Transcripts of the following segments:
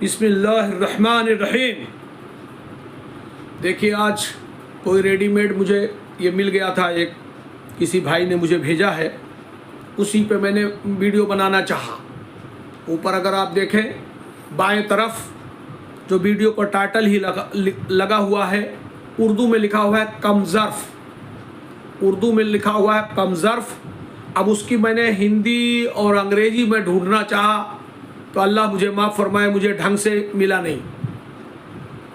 बिस्मिल्लाहिर्रहमानिर्रहीम। देखिए, आज कोई रेडीमेड मुझे ये मिल गया था, एक किसी भाई ने मुझे भेजा है, उसी पे मैंने वीडियो बनाना चाहा। ऊपर अगर आप देखें बाएं तरफ जो वीडियो का टाइटल ही लगा हुआ है, उर्दू में लिखा हुआ है कमज़र्फ़। उर्दू में लिखा हुआ है कमज़र्फ़। अब उसकी मैंने हिंदी और अंग्रेजी में ढूंढना चाहा तो अल्लाह मुझे माफ़ फरमाए, मुझे ढंग से मिला नहीं।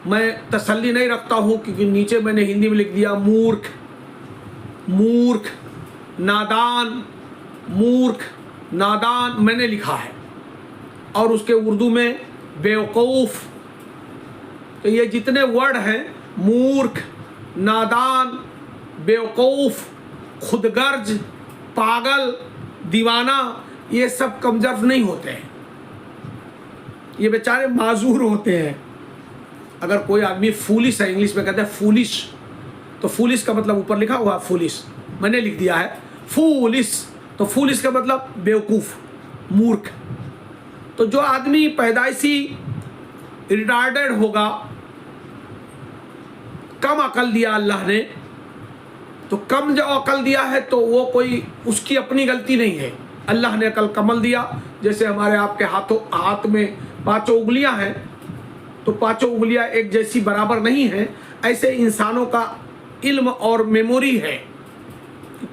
मैं तसल्ली नहीं रखता हूँ क्योंकि नीचे मैंने हिंदी में लिख दिया मूर्ख, मूर्ख, नादान, मूर्ख, नादान मैंने लिखा है, और उसके उर्दू में बेवकूफ़। तो ये जितने वर्ड हैं, मूर्ख, नादान, बेवकूफ़, खुदगर्ज, पागल, दीवाना, ये सब कमज़र्फ़ नहीं होते हैं, ये बेचारे माजूर होते हैं। अगर कोई आदमी फूलिश है, इंग्लिश में कहते हैं फूलिश, तो फूलिश का मतलब ऊपर लिखा हुआ फूलिश, मैंने लिख दिया है फूलिश, तो फूलिश का मतलब बेवकूफ़, मूर्ख। तो जो आदमी पैदाइशी रिटार्डेड होगा, कम अकल दिया अल्लाह ने, तो कम जो अकल दिया है तो वो कोई उसकी अपनी गलती नहीं है। अल्लाह ने अकल कमल दिया। जैसे हमारे आपके हाथ में पांचों उंगलियां हैं, तो पांचों उंगलियां एक जैसी बराबर नहीं हैं। ऐसे इंसानों का इल्म और मेमोरी है।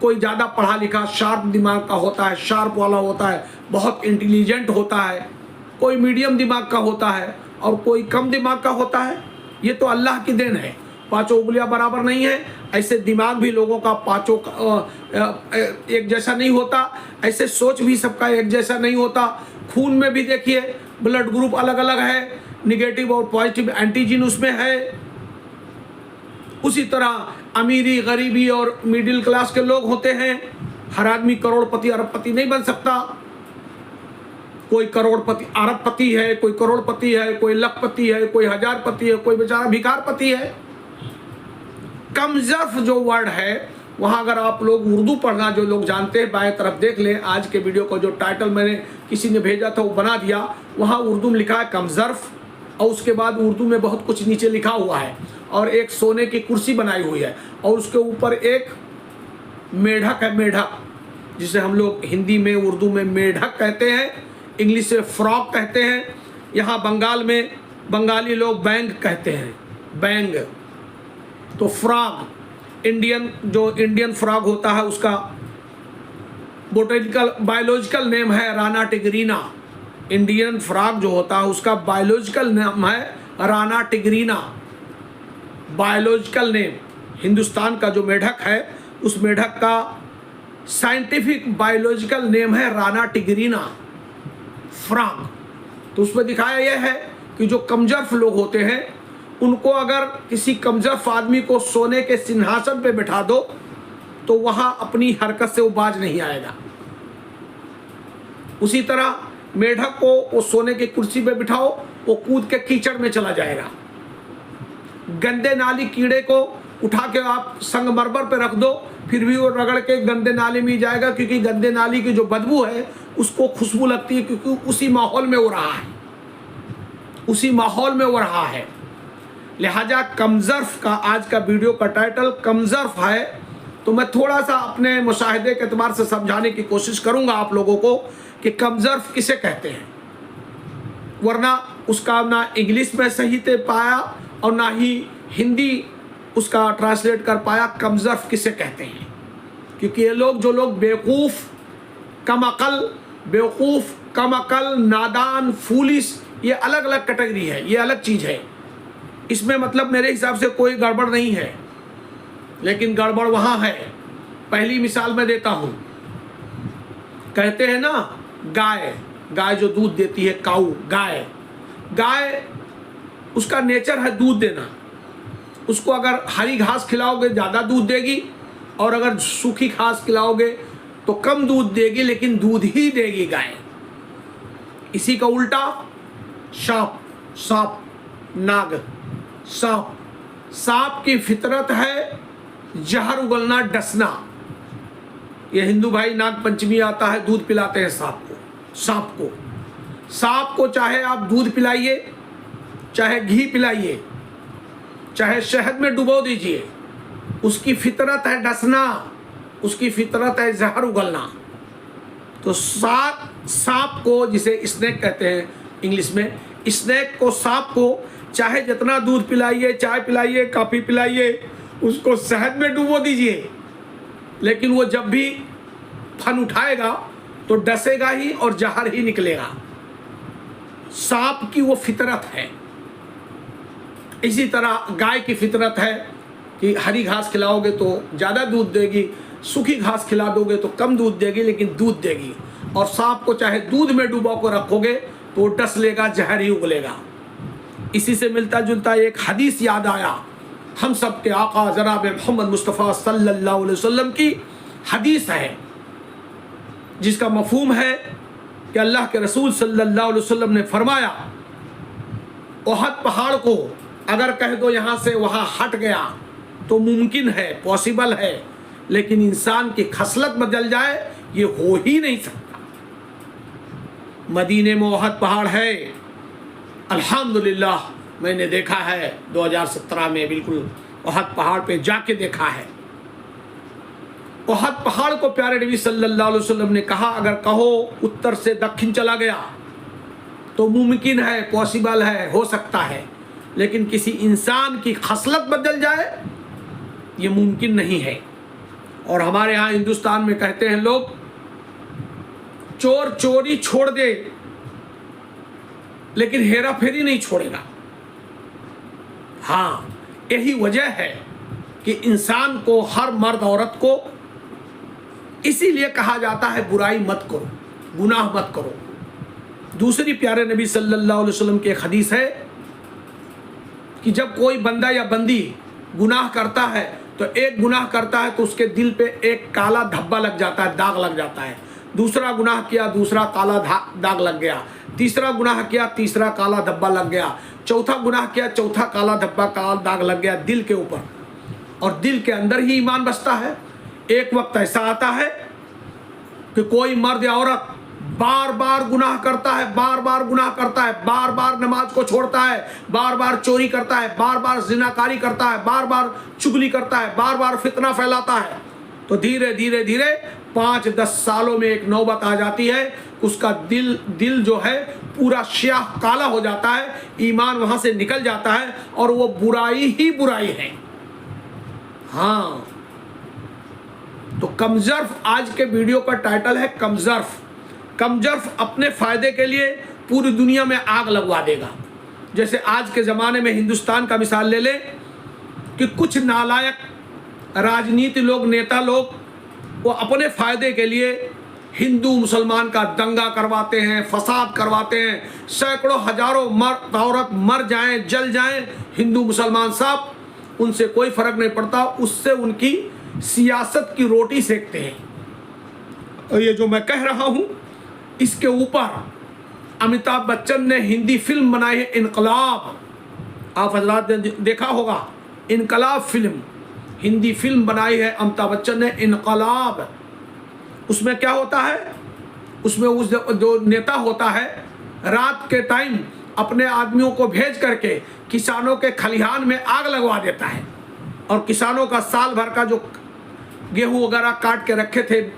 कोई ज़्यादा पढ़ा लिखा शार्प दिमाग का होता है, शार्प वाला होता है, बहुत इंटेलिजेंट होता है, कोई मीडियम दिमाग का होता है और कोई कम दिमाग का होता है। ये तो अल्लाह की देन है। पांचों उंगलियां बराबर नहीं है, ऐसे दिमाग भी लोगों का पांचों एक जैसा नहीं होता, ऐसे सोच भी सबका एक जैसा नहीं होता। खून में भी देखिए ब्लड ग्रुप अलग अलग है, निगेटिव और पॉजिटिव एंटीजन उसमें है। उसी तरह अमीरी, गरीबी और मिडिल क्लास के लोग होते हैं। हर आदमी करोड़पति अरबपति नहीं बन सकता। कोई करोड़पति अरबपति है, कोई करोड़पति है, कोई लखपति है, कोई हजारपति है, कोई बेचारा भिखारपति है। कमज़र्फ़ जो वर्ड है, वहाँ अगर आप लोग उर्दू पढ़ना जो लोग जानते हैं, बाएं तरफ देख लें। आज के वीडियो को जो टाइटल मैंने किसी ने भेजा था वो बना दिया, वहाँ उर्दू में लिखा है कमज़र्फ़, और उसके बाद उर्दू में बहुत कुछ नीचे लिखा हुआ है, और एक सोने की कुर्सी बनाई हुई है, और उसके ऊपर एक मेढक है, मेढक, जिसे हम लोग हिंदी में उर्दू में मेढक कहते हैं, इंग्लिश से फ्रॉक कहते हैं। यहाँ बंगाल में बंगाली लोग बैंग कहते हैं, बैंग। तो फ्रॉग, जो इंडियन फ्रॉग होता है, उसका बोटेनिकल बायोलॉजिकल नेम है राना टिगरीना। इंडियन फ्रॉग जो होता है उसका बायोलॉजिकल नाम है राना टिगरीना, बायोलॉजिकल नेम। हिंदुस्तान का जो मेढक है, उस मेढक का साइंटिफिक बायोलॉजिकल नेम है राना टिगरीना फ्रॉग। तो उसमें दिखाया यह है कि जो कमज़र्फ़ लोग होते हैं, उनको अगर किसी कमज़र्फ़ आदमी को सोने के सिंहासन पे बैठा दो तो वहाँ अपनी हरकत से वो बाज नहीं आएगा। उसी तरह मेढक को वो सोने की कुर्सी पे बिठाओ, वो कूद के कीचड़ में चला जाएगा। गंदे नाली कीड़े को उठा के आप संगमरमर पे रख दो, फिर भी वो रगड़ के गंदे नाली में जाएगा, क्योंकि गंदे नाली की जो बदबू है उसको खुशबू लगती है, क्योंकि उसी माहौल में वो रहा है, उसी माहौल में वो रहा है। लिहाजा कमज़र्फ़ का आज का वीडियो का टाइटल कमज़र्फ़ है। तो मैं थोड़ा सा अपने मुशाहिदे के एतबार से समझाने की कोशिश करूंगा आप लोगों को कि कमज़र्फ़ किसे कहते हैं, वरना उसका ना इंग्लिश में सही से पाया और ना ही हिंदी उसका ट्रांसलेट कर पाया। कमज़र्फ़ किसे कहते हैं, क्योंकि ये लोग, जो लोग बेवकूफ़, कम अकल, बेवकूफ़, कम अकल, नादान, फूलिश, ये अलग अलग कैटेगरी है, ये अलग चीज़ है। इसमें मतलब मेरे हिसाब से कोई गड़बड़ नहीं है, लेकिन गड़बड़ वहाँ है। पहली मिसाल मैं देता हूँ। कहते हैं ना गाय, गाय जो दूध देती है, काऊ, गाय, गाय उसका नेचर है दूध देना। उसको अगर हरी घास खिलाओगे ज़्यादा दूध देगी, और अगर सूखी घास खिलाओगे तो कम दूध देगी, लेकिन दूध ही देगी गाय। इसी का उल्टा सांप, सांप, नाग, सांप, सांप की फितरत है जहर उगलना, डसना। ये हिंदू भाई नाग पंचमी आता है, दूध पिलाते हैं सांप को। सांप को चाहे आप दूध पिलाइए, चाहे घी पिलाइए, चाहे शहद में डुबो दीजिए, उसकी फितरत है डसना, उसकी फितरत है जहर उगलना। तो सांप को, जिसे स्नेक कहते हैं इंग्लिश में, स्नेक को, सांप को चाहे जितना दूध पिलाइए, चाय पिलाइए, कॉफ़ी पिलाइए, उसको शहद में डुबो दीजिए, लेकिन वो जब भी फन उठाएगा तो डसेगा ही और जहर ही निकलेगा। सांप की वो फितरत है। इसी तरह गाय की फितरत है कि हरी घास खिलाओगे तो ज़्यादा दूध देगी, सूखी घास खिला दोगे तो कम दूध देगी, लेकिन दूध देगी। और सांप को चाहे दूध में डुबो को रखोगे तो डस लेगा, जहर ही उगलेगा। इसी से मिलता जुलता एक हदीस याद आया, हम सब के आका जनाब मोहम्मद मुस्तफ़ा सल्लल्लाहु अलैहि वसल्लम की हदीस है, जिसका मफहूम है कि अल्लाह के रसूल सल्लल्लाहु अलैहि वसल्लम ने फरमाया, ओहद पहाड़ को अगर कह दो यहाँ से वहाँ हट गया तो मुमकिन है, पॉसिबल है, लेकिन इंसान की खसलत बदल जाए ये हो ही नहीं सकता। मदीने में ओहद पहाड़ है, अल्हम्दुलिल्लाह मैंने देखा है 2017 में, बिल्कुल ओहद पहाड़ पे जाके देखा है। ओहद पहाड़ को प्यारे नबी सल्लल्लाहु अलैहि वसल्लम ने कहा, अगर कहो उत्तर से दक्षिण चला गया तो मुमकिन है, पॉसिबल है, हो सकता है, लेकिन किसी इंसान की खसलत बदल जाए ये मुमकिन नहीं है। और हमारे यहाँ हिंदुस्तान में कहते हैं लोग, चोर चोरी छोड़ दे लेकिन हेरा फेरी नहीं छोड़ेगा। हाँ, यही वजह है कि इंसान को, हर मर्द औरत को इसीलिए कहा जाता है बुराई मत करो, गुनाह मत करो। दूसरी प्यारे नबी सल्लल्लाहु अलैहि वसल्लम की एक हदीस है कि जब कोई बंदा या बंदी गुनाह करता है तो एक गुनाह करता है तो उसके दिल पे एक काला धब्बा लग जाता है, दाग लग जाता है। दूसरा गुनाह किया, दूसरा काला दाग लग गया। तीसरा गुनाह किया, तीसरा काला धब्बा लग गया। चौथा गुनाह किया, चौथा काला धब्बा, काला दाग लग गया दिल के ऊपर। और दिल के अंदर ही ईमान बसता है। एक वक्त ऐसा आता है कि कोई मर्द या औरत बार बार गुनाह करता है, बार बार गुनाह करता है, बार बार नमाज को छोड़ता है, बार बार चोरी करता है, बार बार जिनाकारी करता है, बार बार चुगली करता है, बार बार फितना फैलाता है, तो धीरे धीरे धीरे 5-10 सालों में एक नौबत आ जाती है, उसका दिल जो है पूरा स्याह काला हो जाता है, ईमान वहां से निकल जाता है और वो बुराई ही बुराई है। हाँ, तो कमजर्फ, आज के वीडियो का टाइटल है कमजर्फ। कमजर्फ अपने फायदे के लिए पूरी दुनिया में आग लगवा देगा। जैसे आज के ज़माने में हिंदुस्तान का मिसाल ले ले कि कुछ नालायक राजनीति लोग, नेता लोग, वो अपने फायदे के लिए हिंदू मुसलमान का दंगा करवाते हैं, फसाद करवाते हैं, सैकड़ों हजारों मर्द औरत मर जाएं, जल जाएं, हिंदू मुसलमान साहब, उनसे कोई फर्क नहीं पड़ता, उससे उनकी सियासत की रोटी सेकते हैं। और ये जो मैं कह रहा हूं, इसके ऊपर अमिताभ बच्चन ने हिंदी फिल्म बनाई है इनकलाब। आप हजरात ने देखा होगा, इनकलाब फिल्म, हिंदी फिल्म बनाई है अमिताभ बच्चन ने, इनकलाब। उसमें क्या होता है, उसमें उस जो नेता होता है रात के टाइम अपने आदमियों को भेज करके किसानों के खलिहान में आग लगवा देता है, और किसानों का साल भर का जो गेहूं वगैरह काट के रखे थे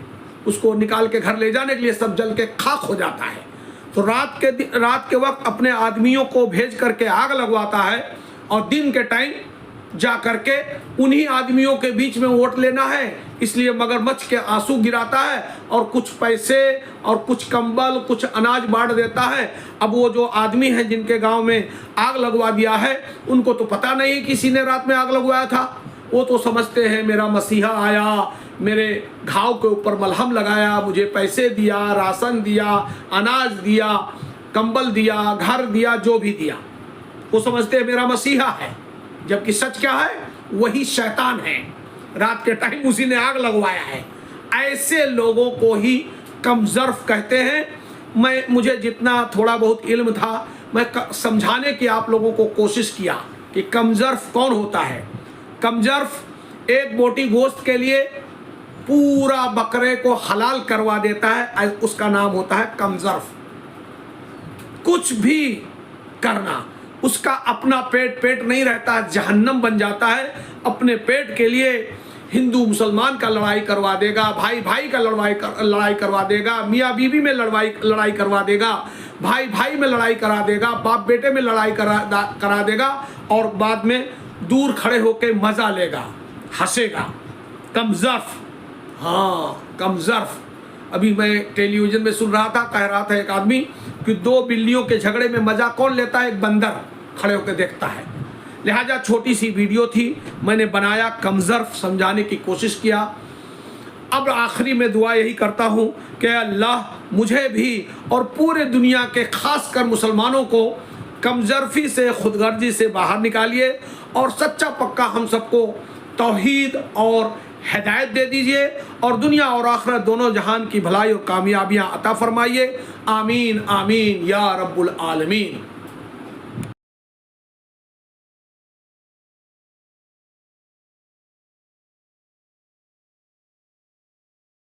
उसको निकाल के घर ले जाने के लिए सब जल के खाक हो जाता है। तो रात के वक्त अपने आदमियों को भेज करके आग लगवाता है, और दिन के टाइम जा करके उन्हीं आदमियों के बीच में वोट लेना है, इसलिए मगरमच्छ के आंसू गिराता है और कुछ पैसे और कुछ कंबल, कुछ अनाज बांट देता है। अब वो जो आदमी हैं जिनके गांव में आग लगवा दिया है, उनको तो पता नहीं किसी ने रात में आग लगवाया था। वो तो समझते हैं मेरा मसीहा आया, मेरे घाव के ऊपर मलहम लगाया, मुझे पैसे दिया, राशन दिया, अनाज दिया, कंबल दिया, घर दिया, जो भी दिया, वो समझते हैं मेरा मसीहा है। जबकि सच क्या है, वही शैतान है, रात के टाइम उसी ने आग लगवाया है। ऐसे लोगों को ही कमजर्फ कहते हैं। मुझे जितना थोड़ा बहुत इल्म था, मैं समझाने की आप लोगों को कोशिश किया कि कमजर्फ कौन होता है। कमजर्फ एक बोटी गोश्त के लिए पूरा बकरे को हलाल करवा देता है, उसका नाम होता है कमजर्फ। कुछ भी करना, उसका अपना पेट पेट नहीं रहता, जहन्नम बन जाता है। अपने पेट के लिए हिंदू मुसलमान का लड़ाई करवा देगा, भाई भाई का लड़ाई करवा देगा, मियाँ बीवी में लड़ाई करवा देगा, भाई भाई में लड़ाई करा देगा, बाप बेटे में लड़ाई करा देगा, और बाद में दूर खड़े होकर मजा लेगा, हंसेगा। कमजर्फ, हाँ कमजर्फ। अभी मैं टेलीविजन में सुन रहा था, कह रहा था एक आदमी कि 2 बिल्लियों के झगड़े में मजा कौन लेता है? एक बंदर खड़े होकर देखता है। लिहाजा छोटी सी वीडियो थी, मैंने बनाया, कमजर्फ समझाने की कोशिश किया। अब आखिरी में दुआ यही करता हूँ कि अल्लाह मुझे भी और पूरे दुनिया के खासकर मुसलमानों को कमजर्फी से, खुदगर्जी से बाहर निकालिए और सच्चा पक्का हम सबको तौहीद और हिदायत दे दीजिए, और दुनिया और आखिरत दोनों जहान की भलाई और कामयाबियाँ अता फरमाइए। आमीन आमीन या रब्बुल आलमीन।